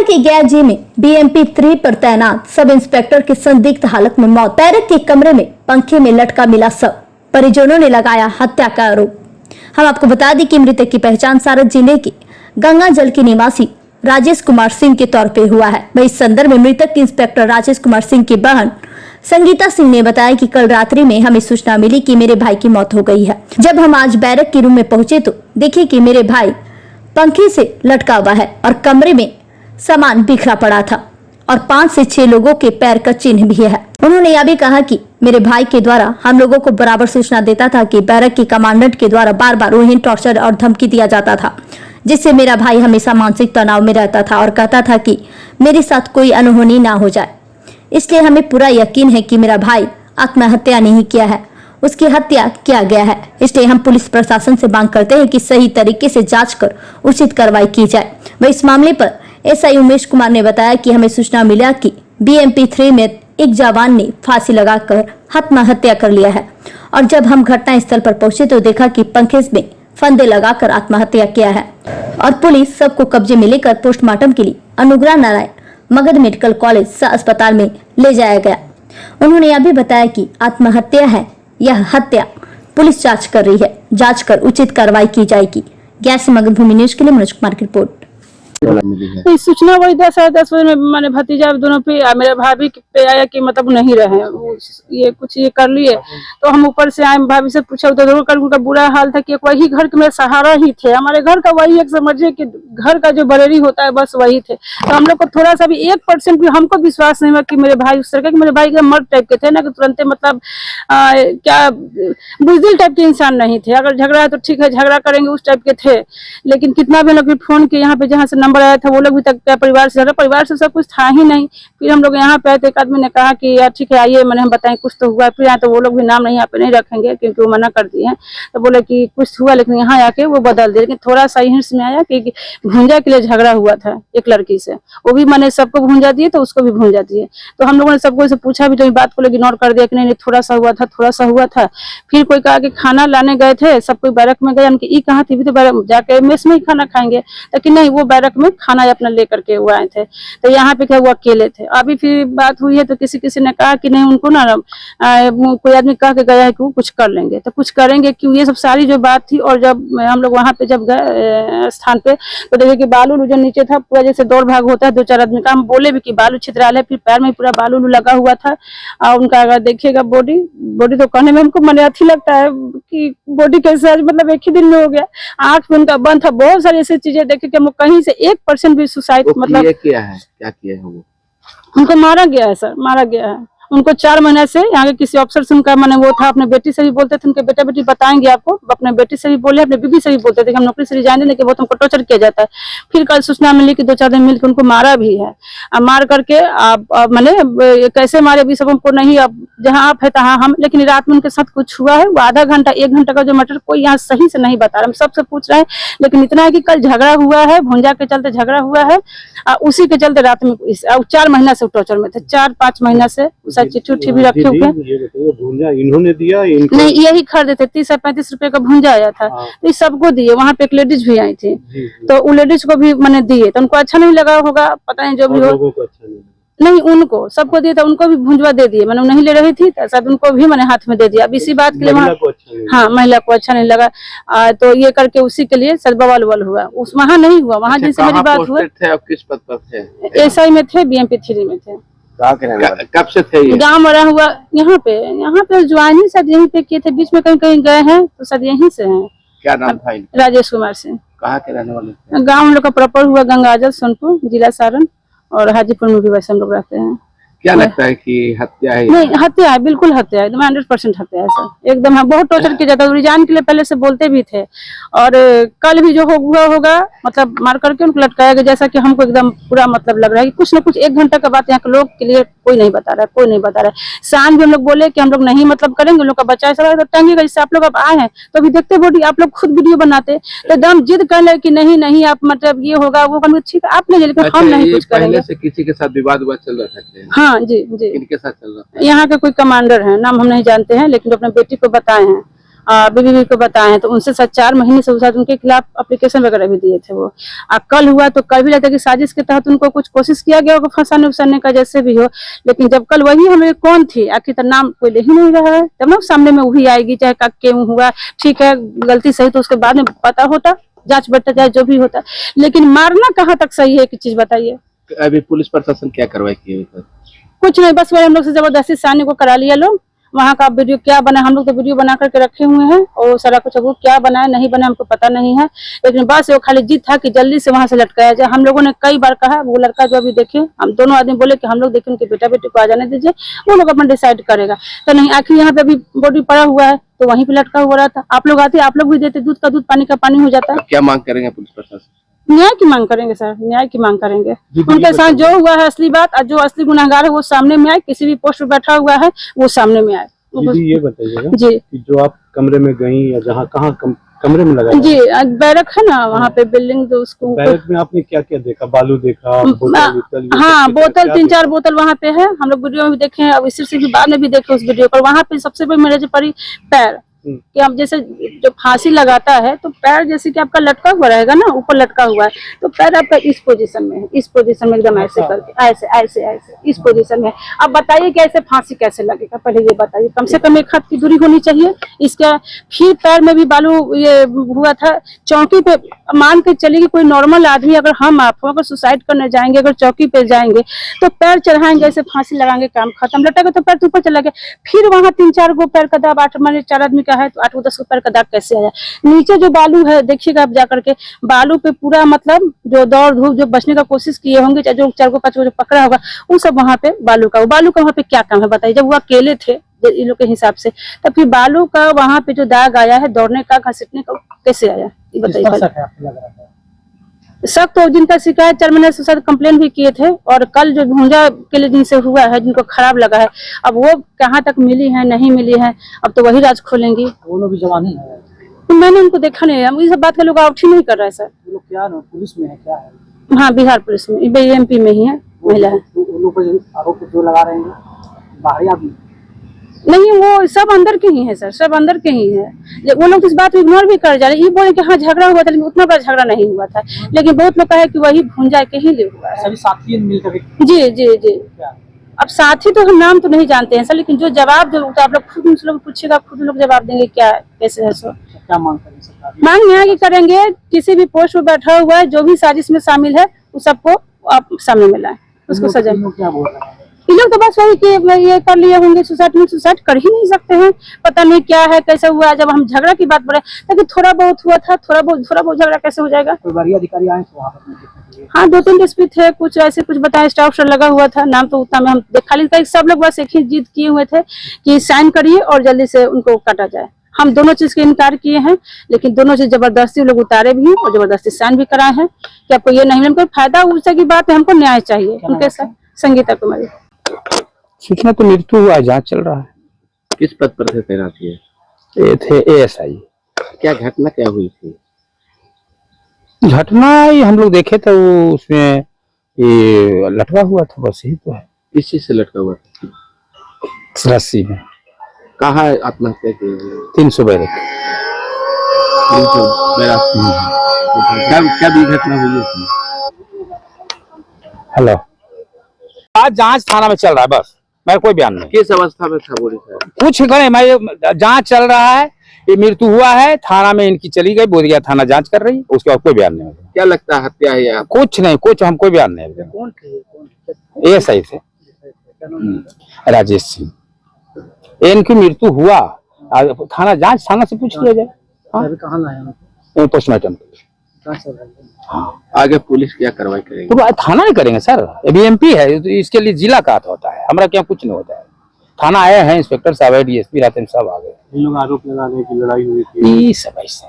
शहर के गैजी में बीएमपी 3 पर तैनात सब इंस्पेक्टर की संदिग्ध हालत में मौत। बैरक के कमरे में पंखे में लटका मिला शव, परिजनों ने लगाया हत्या का आरोप। हम आपको बता दें कि मृतक की पहचान सारण जिले के गंगाजल के निवासी राजेश कुमार सिंह के तौर पे हुआ है। वही इस संदर्भ में मृतक इंस्पेक्टर राजेश कुमार सिंह की बहन संगीता सिंह ने बताया कि कल रात्रि में हमें सूचना मिली कि मेरे भाई की मौत हो गई है। जब हम आज बैरक के रूम में पहुंचे तो देखे कि मेरे भाई पंखे से लटका हुआ है और कमरे में सामान बिखरा पड़ा था और 5 से 6 लोगों के पैर का चिन्ह भी है। उन्होंने यह भी कहा कि मेरे भाई के द्वारा हम लोगों को बराबर सूचना देता था कि बैरक के कमांडेंट के द्वारा बार बार उन्हें टॉर्चर और धमकी दिया जाता था, जिससे मेरा भाई हमेशा मानसिक तनाव में रहता था और कहता था कि मेरे साथ कोई अनहोनी ना हो जाए। इसलिए हमें पूरा यकीन है कि मेरा भाई आत्महत्या नहीं किया है, उसकी हत्या किया गया है। इसलिए हम पुलिस प्रशासन से मांग करते हैं कि सही तरीके से जांच कर उचित कार्रवाई की जाए। वह इस मामले पर एसआई उमेश कुमार ने बताया कि हमें सूचना मिला कि बीएमपी 3 में एक जवान ने फांसी लगाकर आत्महत्या कर लिया है और जब हम घटना स्थल पर पहुंचे तो देखा कि पंखे में फंदे लगाकर आत्महत्या किया है और पुलिस सबको कब्जे में लेकर पोस्टमार्टम के लिए अनुग्रह नारायण मगध मेडिकल कॉलेज अस्पताल में ले जाया गया। उन्होंने यह भी बताया कि आत्महत्या है यह हत्या पुलिस जांच कर रही है, जांच कर उचित कार्रवाई की जाएगी। गैस मगध भूमि न्यूज के लिए मनोज कुमार की रिपोर्ट। सूचना वही 10 बजे में मैंने भतीजा दोनों पे मेरे भाभी पे आया कि मतलब नहीं रहे, ये कुछ ये कर लिए। तो हम ऊपर से आए, भाभी से पूछा तो जरूर कर, उनका बुरा हाल था कि वही घर के मेरे सहारा ही थे, हमारे घर का वही एक समझिए कि घर का जो बरेरी होता है बस वही थे। तो हम लोग को थोड़ा सा भी 1% भी हमको विश्वास नहीं हुआ कि मेरे भाई उस तरह के, मेरे भाई एकदम मर्द टाइप के थे ना, कि तुरंत मतलब क्या बुजदिल टाइप के इंसान नहीं थे। अगर झगड़ा है तो ठीक है, झगड़ा करेंगे उस टाइप के थे। लेकिन कितना भी लोग फोन किए यहाँ पे, जहाँ से नंबर आया था वो लोग भी तक परिवार से सब कुछ था ही नहीं। फिर हम लोग यहाँ पे आए तो एक आदमी ने कहा कि यार ठीक है आइए, मैंने हम बताएं कुछ तो हुआ। फिर यहाँ तो वो लोग भी नाम नहीं यहाँ पे नहीं रखेंगे क्योंकि वो मना कर दिए हैं। तो बोले कि कुछ हुआ, लेकिन यहाँ आके वो बदल दे। लेकिन थोड़ा सा हिंस में आया कि भूंजा के लिए झगड़ा हुआ था एक लड़की से, वो भी मैंने सबको भूंजा दिए तो उसको भी भूंजा दिए। तो हम लोगों ने सबको से पूछा भी तो बात को इग्नोर कर दिया कि नहीं थोड़ा सा हुआ था, थोड़ा सा हुआ था। फिर कोई कहा कि खाना लाने गए थे, सब कोई बैरक में गए, उनकी ई कहाँ थी, भी तो बैरक जाके मेस में ही खाना खाएंगे। लेकिन नहीं, वो बैरक में खाना अपना लेकर के वो आए थे। तो यहाँ पे क्या वो अकेले थे। अभी फिर बात हुई है तो किसी ने कहा कि नहीं उनको ना कोई आदमी कह के गया है कि वो कुछ कर लेंगे, तो कुछ करेंगे क्यों, ये सब सारी जो बात थी। और जब हम लोग वहाँ पे जब गए स्थान पे तो देखे कि बालू जो नीचे था पूरा जैसे दौड़ भाग होता है 2-4 आदमी का, हम बोले भी कि बालू छितराल है। फिर पैर में पूरा बालू लगा हुआ था। और उनका अगर देखिएगा बॉडी तो कहने में हमको मैंने अच्छी लगता है कि बॉडी कैसे मतलब एक ही दिन में हो गया। आँख में उनका बंद था, बहुत सारी ऐसी चीजें देखे कि हम कहीं से 1% भी सुसाइड मतलब क्या है, क्या किया है वो? उनको मारा गया है सर, मारा गया है। उनको 4 महीने से यहाँ के किसी अफसर से उनका मैंने वो था, अपने बेटी से भी बोलते थे, उनके बेटा बेटी बताएंगे आपको, अपने बेटी से भी बोले, अपने बीबी से भी बोलते थे कि हम नौकरी से रिजाइन देने के बहुत हमको टॉर्चर किया जाता है। फिर कल सूचना मिली कि 2-4 दिन मिलकर उनको मारा भी है। मार करके मैंने कैसे मारे अभी सब हमको नहीं, अब जहाँ आप है तहाँ हम। लेकिन रात में उनके साथ कुछ हुआ है, वो आधा घंटा 1 घंटा का जो मैटर कोई यहाँ सही से नहीं बता रहा, हम सबसे पूछ रहे हैं। लेकिन इतना है कि कल झगड़ा हुआ है, भूंजा के चलते झगड़ा हुआ है, उसी के चलते रात में 4 महीना से टॉर्चर में थे, 4-5 महीना से चिट्ठी भी रखे हुए। भूंजा इन्होंने दिया नहीं, यही खरीदे थे, 30 से 35 रुपए का भूंजा आया था। तो ये सबको दिए। वहाँ पे एक लेडीज भी आई थी तो वो लेडीज को भी मैंने दिए, तो उनको अच्छा नहीं लगा होगा, पता नहीं जो भी हो। नहीं, उनको सबको दिए तो उनको भी भूंजवा दे दिए। मैंने नहीं ले रही थी तो शायद उनको भी मैंने हाथ में दे दिया। अब इसी बात के लिए हाँ, महिला को अच्छा नहीं लगा। तो ये करके उसी के लिए सर बवाल हुआ। उस वहाँ नहीं हुआ, वहाँ जिनसे मेरी बात हुआ। किस पद पर थे? एसआई में थे, बीएमपी 3 में थे। कब से थे ये? गाँव मरा हुआ यहाँ पे ज्वाइनिंग शायद यहीं पे किए थे, बीच में कहीं गए हैं तो शायद यहीं से हैं। क्या नाम था? राजेश कुमार सिंह। कहाँ के रहने वाले? गाँव हम लोग का प्रॉपर हुआ गंगाजल, सोनपुर जिला सारण, और हाजीपुर में भी वैसे हम लोग रहते हैं। क्या लगता है कि हत्या है? नहीं, हत्या है, बिल्कुल हत्या है, एकदम 100% हत्या है सर, एकदम। है बहुत टॉर्चर किया जाता है, रिजाइन के लिए पहले से बोलते भी थे। और कल भी जो हुआ होगा मतलब मार करके उनको लटकाया गया, जैसा कि हमको एकदम पूरा मतलब लग रहा है कि कुछ न कुछ 1 घंटा का बात यहाँ के लोग के लिए कोई नहीं बता रहा है, कोई नहीं बता रहा है। शाम भी हम लोग बोले कि हम लोग नहीं मतलब करेंगे, उन लोग का बच्चा ऐसा तो टंगेगा। जैसे आप लोग अब आए हैं तो अभी देखते बॉडी, आप लोग खुद वीडियो बनाते तो एकदम जिद कर ले कि नहीं आप मतलब ये होगा वो होगा। ठीक है आप नहीं, लेकिन हम नहीं कुछ करेंगे। किसी के साथ विवाद चल रहा था? हाँ जी, के साथ चल रहा है? यहाँ के कोई कमांडर है, नाम हम नहीं जानते हैं, लेकिन अपने बेटी को बताए हैं। बीबी को बताए हैं, तो उनसे 4 महीने से साथ उनके खिलाफ एप्लीकेशन वगैरह भी दिए थे वो। कल हुआ तो कल भी लगता है कि साजिश के तहत उनको कुछ कोशिश किया गया होगा फंसाने उसाने का, जैसे भी हो। लेकिन जब कल वही हमें कौन थी आखिर तो नाम कोई ले ही नहीं रहा है, तब ना सामने में वही आएगी, चाहे क्यों हुआ, ठीक है गलती सही तो उसके बाद में पता होता, जांच बढ़ता चाहे जो भी होता, लेकिन मारना कहाँ तक सही है, एक चीज बताइए। अभी पुलिस प्रशासन क्या कार्रवाई की है? कुछ नहीं, बस वही हम लोग से जबरदस्ती सानी को करा लिया लोग। वहाँ का वीडियो क्या बना, हम लोग तो वीडियो बना करके रखे हुए हैं और सारा कुछ, अब वो क्या बनाया नहीं बनाया हमको पता नहीं है, लेकिन बस वो खाली जिद था कि जल्दी से वहाँ से लटकाया जाए। हम लोगों ने कई बार कहा, वो लड़का जो अभी देखे, हम दोनों आदमी बोले कि हम लोग देखें उनके बेटा बेटी को आ जाने दीजिए, वो लोग अपना डिसाइड करेगा। तो नहीं, आखिर यहाँ पे अभी बॉडी पड़ा हुआ है तो वहीं पे लटका हुआ रहा था। आप लोग आते, आप लोग भी देते, दूध का दूध पानी का पानी हो जाता है। क्या मांग करेंगे पुलिस प्रशासन? न्याय की मांग करेंगे सर, न्याय की मांग करेंगे। उनके साथ जो हुआ है असली बात, और जो असली गुनहगार है वो सामने में आए, किसी भी पोस्ट पे बैठा हुआ है वो सामने में आए। दीदी ये बताइएगा जी कि जो आप कमरे में गई या जहाँ कहाँ कमरे में लगा जी, बैरक है ना वहाँ पे बिल्डिंग, तो उसको बैरक में आपने क्या क्या देखा? बालू देखा, बोतल, हाँ बोतल 3-4 बोतल वहाँ पे है, हम लोग वीडियो में भी देखे हैं, अब इसी से भी बाद में भी देखे उस वीडियो पर। वहाँ पे सबसे बड़ी मेरे जो पड़ी पैर, कि अब जैसे जो फांसी लगाता है तो पैर जैसे कि आपका लटका हुआ रहेगा ना, ऊपर लटका हुआ है, तो पैर आपका इस पोजीशन में है, इस पोजीशन में एकदम ऐसे करके, ऐसे ऐसे ऐसे इस पोजीशन में। अब बताइए कैसे फांसी कैसे लगेगा, पहले ये बताइए। कम से कम 1 हाथ की दूरी होनी चाहिए इसका। फिर पैर में भी बालू ये हुआ था। चौकी पे मान के चलिए कोई नॉर्मल आदमी, अगर हम आप अगर सुसाइड करने जाएंगे, अगर चौकी पे जाएंगे तो पैर चढ़ाएंगे, ऐसे फांसी लगाएंगे, काम खत्म। लटका तो पैर ऊपर चला गया, फिर वहाँ 3-4 गो पैर का दाग, 8 माने 4 आदमी है तो 8-10 पैर का दाग कैसे आया? नीचे जो बालू है देखिएगा आप जाकर के, बालू पे पूरा मतलब जो दौड़ धूप जो बचने का कोशिश किए होंगे, चाहे जो 4 गो 5 गो जो पकड़ा होगा, वो सब वहाँ पे बालू का वहाँ पे क्या काम है बताइए? जब वो अकेले थे इन लोग के हिसाब से, तब फिर बालू का वहाँ पे जो दाग आया है, दौड़ने का, घसीटने का, कैसे आया ये बताइए। शक तो जिनका शिकायत 4 महीने से कंप्लेन भी किए थे, और कल जो भूंजा के लिए जिनसे हुआ है, जिनको खराब लगा है, अब वो कहाँ तक मिली है नहीं मिली है, अब तो वही राज खोलेंगी। वो लोग भी जवानी है, तो मैंने उनको देखा नहीं है, हम इस बात का लोग आउट ही नहीं कर रहे हैं सर। वो लोग क्या पुलिस में है, क्या है? हाँ बिहार पुलिस में, एमपी में ही है, महिला है। आरोप जो लगा रहे हैं बाहरी आदमी नहीं, वो सब अंदर के ही है सर, सब अंदर के ही है। वो लोग इस बात को इग्नोर भी कर जा रहे हैं, ये बोले कि हाँ झगड़ा हुआ था, लेकिन उतना बड़ा झगड़ा नहीं हुआ था। लेकिन बहुत लोग कहे कि वही भूंजा के ही लिए हुआ है। सभी साथी मिलकर जी जी जी। अब साथी तो हम नाम तो नहीं जानते हैं सर, लेकिन जो जवाब जो आप लोग खुद उनसे लोग पूछेगा, खुद लोग जवाब देंगे क्या कैसे है। सो क्या मांग करेंगे? मांग यहाँ की करेंगे, किसी भी पोस्ट पे बैठा हुआ है, जो भी साजिश में शामिल है, उस सबको आप सामने में लाए, उसको सजा। क्या बोल रहे हैं ये लोग? तो बस वही कि ये कर लिए होंगे, सुसाइड कर ही नहीं सकते हैं, पता नहीं क्या है कैसे हुआ। जब हम झगड़ा की बात बढ़े, ताकि थोड़ा बहुत हुआ था, थोड़ा बहुत झगड़ा कैसे हो जाएगा? कोई बड़ी अधिकारी आए थे वहाँ पर? हाँ 2-3 डीएसपी थे, कुछ ऐसे कुछ बताए, स्टाफ लगा हुआ था, नाम तो उतना में हम देखा ली। सब लोग बस एक ही जिद किए हुए थे कि साइन करिए और जल्दी से उनको काटा जाए। हम दोनों चीज के इनकार किए हैं, लेकिन दोनों चीज जबरदस्ती लोग उतारे भी हैं और जबरदस्ती साइन भी कराए हैं कि आपको ये नहीं मिले, फायदा उसे की बात है, हमको न्याय चाहिए। उनके साथ संगीता कुमारी। सूचना तो मृत्यु हुआ, जांच चल रहा है। किस पद पर थे तैनात किए? ये थे एएसआई। क्या घटना क्या हुई थी? घटना ये हम लोग देखे थे, वो उसमें ये लटका हुआ था, बस यही तो है। किस चीज से लटका हुआ था? रस्सी में। कहाँ आत्महत्या की? 300 बैरक। क्या घटना हुई है? हेलो, आज जांच थाना में चल रहा है, बस मेरा कोई बयान नहीं। किस अवस्था में था बोली साहब? कुछ करें, मैं जांच चल रहा है, ये मृत्यु हुआ है, थाना में इनकी चली गई, बोध गया थाना जांच कर रही है, उसके बाद कोई बयान नहीं। क्या लगता है हत्या है या? कुछ नहीं, कुछ हम कोई बयान नहीं। कौन थे? एएसआई थे राजेश सिंह। इनकी मृत्यु हुआ, थाना जांच, थाना से पूछ लिया जाए। कहाँ लाए? पोस्टमार्टम। हाँ, आगे पुलिस क्या कार्रवाई करेगी? तो थाना नहीं करेंगे सर, अभी एमपी है तो इसके लिए जिला का होता है, हमारा क्या कुछ नहीं होता है। थाना आए हैं, इंस्पेक्टर साहब है, डीएसपी रहते हैं, सब आ गए। इन लोग आरोप लगा रहे हैं कि लड़ाई हुई थी, ये सब ऐसे